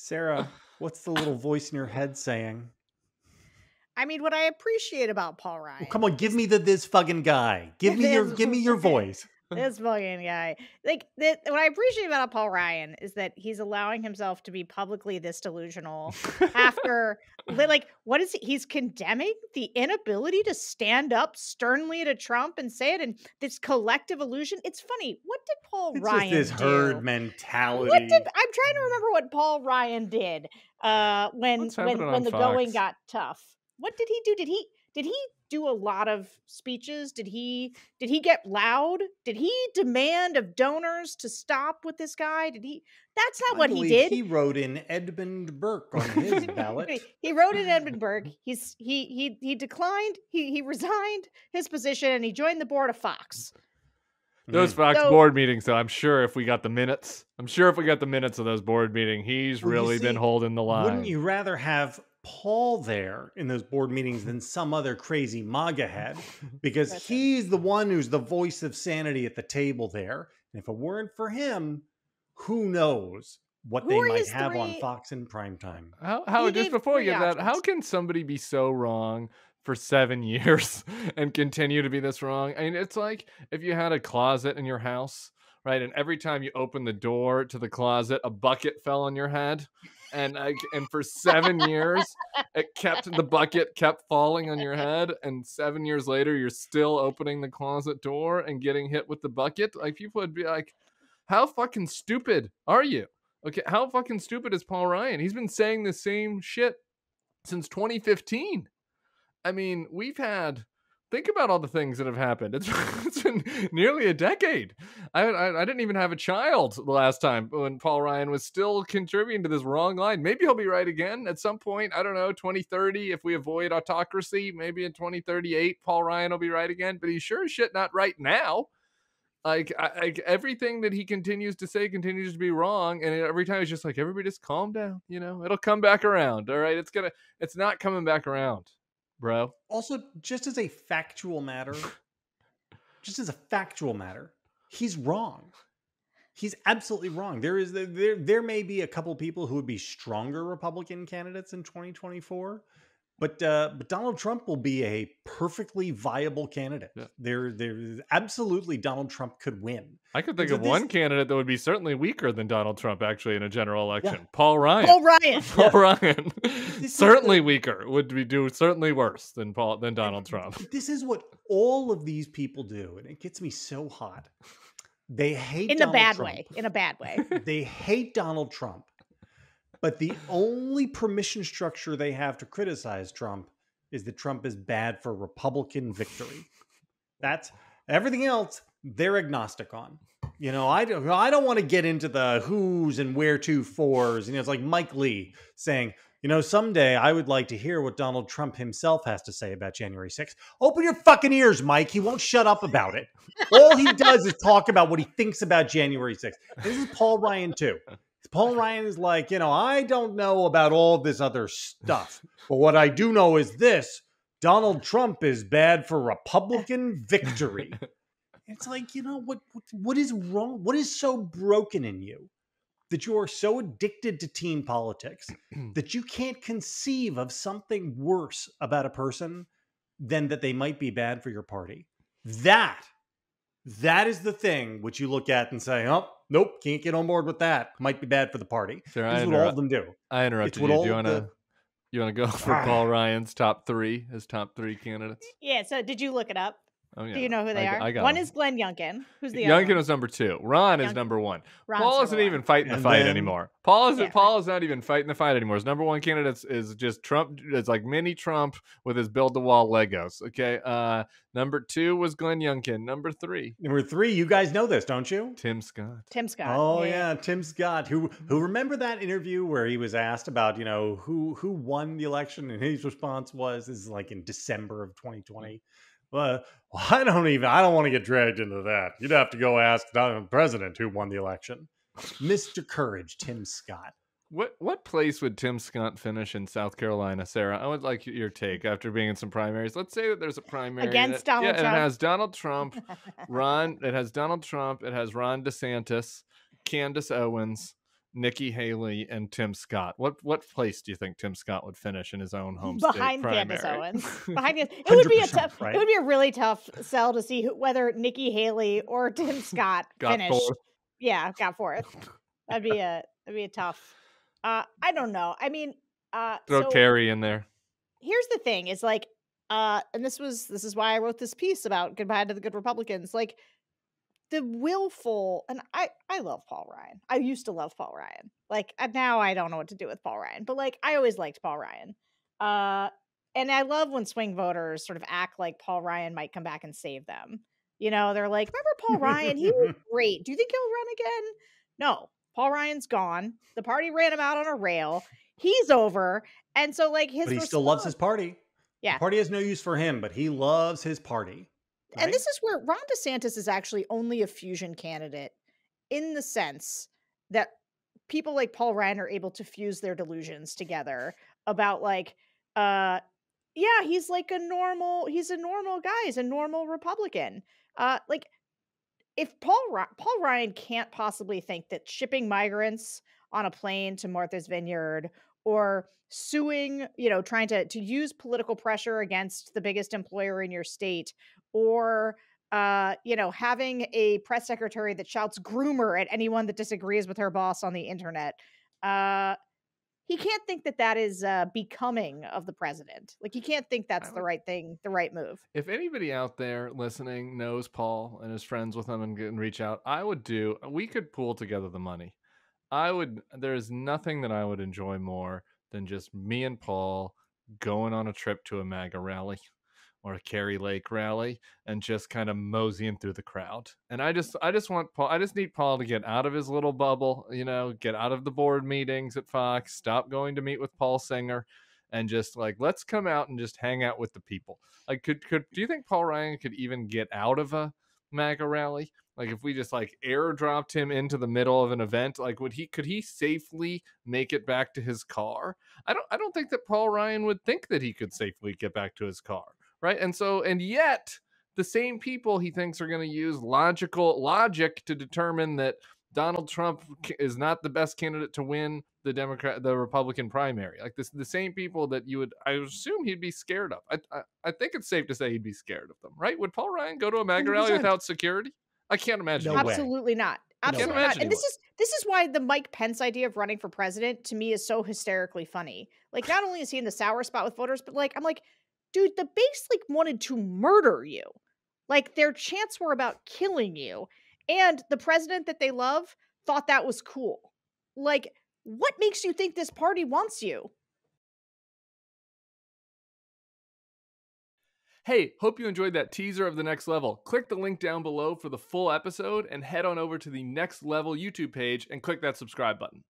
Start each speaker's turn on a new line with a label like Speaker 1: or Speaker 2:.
Speaker 1: Sarah, what's the little voice in your head saying?
Speaker 2: I mean, what I appreciate about Paul
Speaker 1: Well,
Speaker 2: Ryan
Speaker 1: come on, give
Speaker 2: is
Speaker 1: me this fucking guy. Give me your
Speaker 2: this
Speaker 1: voice.
Speaker 2: this fucking guy. What I appreciate about Paul Ryan is that he's allowing himself to be publicly this delusional after what is he? He's condemning the inability to stand up sternly to Trump and say it, and this collective illusion. It's funny. What did Paul
Speaker 1: It's just
Speaker 2: Ryan
Speaker 1: this
Speaker 2: do?
Speaker 1: herd mentality.
Speaker 2: I'm trying to remember what Paul Ryan did when
Speaker 3: Let's have it on
Speaker 2: the going
Speaker 3: Fox.
Speaker 2: got tough. What did he do? Did he do a lot of speeches? Did he get loud? Did he demand of donors to stop with this guy? That's not what he did.
Speaker 1: He wrote in Edmund Burke on his ballot.
Speaker 2: He wrote in Edmund Burke. He declined. He resigned his position and he joined the board of Fox.
Speaker 3: Those Fox board meetings, though, I'm sure if we got the minutes of those board meetings, he's really been holding the line.
Speaker 1: Wouldn't you rather have Paul there in those board meetings than some other crazy MAGA head? Because he's the one who's the voice of sanity at the table there. And if it weren't for him, who knows what they might have on Fox in primetime.
Speaker 3: How just before we get that, how can somebody be so wrong for 7 years and continue to be this wrong? I mean, it's like if you had a closet in your house, right? And every time you open the door to the closet, a bucket fell on your head. And for 7 years, the bucket kept falling on your head. And 7 years later, you're still opening the closet door and getting hit with the bucket. Like, people would be like, how fucking stupid are you? Okay, how fucking stupid is Paul Ryan? He's been saying the same shit since 2015. I mean, think about all the things that have happened. It's been nearly a decade. I didn't even have a child the last time when Paul Ryan was still contributing to this wrong line. Maybe he'll be right again at some point. I don't know, 2030, if we avoid autocracy, maybe in 2038, Paul Ryan will be right again. But he's sure as shit not right now. Like everything that he continues to say continues to be wrong, and every time he's just like, everybody just calm down, it'll come back around. All right, it's not coming back around, bro.
Speaker 1: Also, just as a factual matter, he's wrong. He's absolutely wrong. There may be a couple people who would be stronger Republican candidates in 2024. But Donald Trump will be a perfectly viable candidate. Yeah. There absolutely Donald Trump could win.
Speaker 3: I could think of one candidate that would be certainly weaker than Donald Trump actually in a general election.
Speaker 1: Yeah.
Speaker 3: Paul Ryan. Paul Ryan. Certainly weaker. Would do certainly worse than Donald Trump.
Speaker 1: This is what all of these people do, and it gets me so hot. They hate
Speaker 2: in
Speaker 1: Donald
Speaker 2: a bad
Speaker 1: Trump.
Speaker 2: way. In a bad way.
Speaker 1: They hate Donald Trump. But the only permission structure they have to criticize Trump is that Trump is bad for Republican victory. That's everything else they're agnostic on. I don't want to get into the who's and where to fors. It's like Mike Lee saying, someday I would like to hear what Donald Trump himself has to say about January 6th. Open your fucking ears, Mike. He won't shut up about it. All he does is talk about what he thinks about January 6th. This is Paul Ryan too. Paul Ryan is like, I don't know about all this other stuff, but what I do know is this: Donald Trump is bad for Republican victory. It's like, what is wrong? What is so broken in you that you are so addicted to team politics that you can't conceive of something worse about a person than that they might be bad for your party? That is the thing which you look at and say, oh, nope, can't get on board with that. Might be bad for the party.
Speaker 3: Sure,
Speaker 1: this is what all of them do.
Speaker 3: I interrupted you. Do you want to go for Paul Ryan's top three candidates?
Speaker 2: Yeah, so did you look it up?
Speaker 3: Oh, yeah.
Speaker 2: Do you know who they are?
Speaker 3: I got
Speaker 2: one
Speaker 3: him.
Speaker 2: is Glenn Youngkin. Who's the other one?
Speaker 3: Youngkin is number 2. Ron is number 1. Paul isn't even fighting the
Speaker 1: And
Speaker 3: fight
Speaker 1: then-
Speaker 3: anymore. Paul is not even fighting the fight anymore. His number 1 candidate is just Trump. It's like mini Trump with his build-the-wall Legos. Okay. Number 2 was Glenn Youngkin. Number 3,
Speaker 1: you guys know this, don't you?
Speaker 3: Tim Scott.
Speaker 2: Tim Scott.
Speaker 1: Oh yeah, Tim Scott. Who remember that interview where he was asked about who won the election, and his response was, "This is like in December of 2020." Well, I don't want to get dragged into that. You'd have to go ask the president who won the election. Mr. Courage, Tim Scott.
Speaker 3: What place would Tim Scott finish in South Carolina, Sarah? I would like your take after being in some primaries. Let's say that there's a primary
Speaker 2: against Donald Trump.
Speaker 3: It has Donald Trump, It has Donald Trump. It has Ron DeSantis, Candace Owens, Nikki Haley and Tim Scott. What place do you think Tim Scott would finish in his own home
Speaker 2: behind
Speaker 3: state
Speaker 2: Candace
Speaker 3: primary?
Speaker 2: Owens? Behind it would be a
Speaker 1: 100%,
Speaker 2: tough.
Speaker 1: right?
Speaker 2: It would be a really tough sell to see whether Nikki Haley or Tim Scott
Speaker 3: Got
Speaker 2: finished.
Speaker 3: fourth.
Speaker 2: Yeah, got fourth. That'd be a tough. I don't know. I mean,
Speaker 3: Throw
Speaker 2: so
Speaker 3: Kerry in there.
Speaker 2: here's the thing: is like, and this is why I wrote this piece about Goodbye to the Good Republicans. Like, the willful, and I love Paul Ryan. I used to love Paul Ryan. Like, now I don't know what to do with Paul Ryan, but like I always liked Paul Ryan. And I love when swing voters sort of act like Paul Ryan might come back and save them. You know, they're like, remember Paul Ryan? He was great. Do you think he'll run again? No, Paul Ryan's gone. The party ran him out on a rail. He's over. And so like his
Speaker 1: But he still loves his party.
Speaker 2: Yeah.
Speaker 1: The party has no use for him, but he loves his party. Right?
Speaker 2: And this is where Ron DeSantis is actually only a fusion candidate in the sense that people like Paul Ryan are able to fuse their delusions together about like, yeah, he's like he's a normal guy. He's a normal Republican. Like if Paul Ryan can't possibly think that shipping migrants on a plane to Martha's Vineyard or suing, trying to use political pressure against the biggest employer in your state, or having a press secretary that shouts groomer at anyone that disagrees with her boss on the internet, he can't think that is becoming of the president. Like, he can't think that's the right thing, the right move.
Speaker 3: If anybody out there listening knows Paul and is friends with him and reach out, we could pool together the money. There's nothing that I would enjoy more than just me and Paul going on a trip to a MAGA rally or a Kerry Lake rally and just kind of moseying through the crowd. And I just want Paul. I just need Paul to get out of his little bubble, get out of the board meetings at Fox, stop going to meet with Paul Singer, and just like, let's come out and just hang out with the people. Like, do you think Paul Ryan could even get out of a MAGA rally? Like, if we just like airdropped him into the middle of an event, like could he safely make it back to his car? I don't think that Paul Ryan would think that he could safely get back to his car. Right. And yet the same people he thinks are going to use logic to determine that Donald Trump is not the best candidate to win the Republican primary. Like the same people that I would assume he'd be scared of. I think it's safe to say he'd be scared of them. Right. Would Paul Ryan go to a MAGA rally without security? I can't imagine.
Speaker 1: No way.
Speaker 2: Absolutely not. Absolutely not. And this is why the Mike Pence idea of running for president to me is so hysterically funny. Like, not only is he in the sour spot with voters, but like, I'm like, dude, the base like wanted to murder you. Like, their chants were about killing you. And the president that they love thought that was cool. Like, what makes you think this party wants you?
Speaker 3: Hey, hope you enjoyed that teaser of The Next Level. Click the link down below for the full episode and head on over to the Next Level YouTube page and click that subscribe button.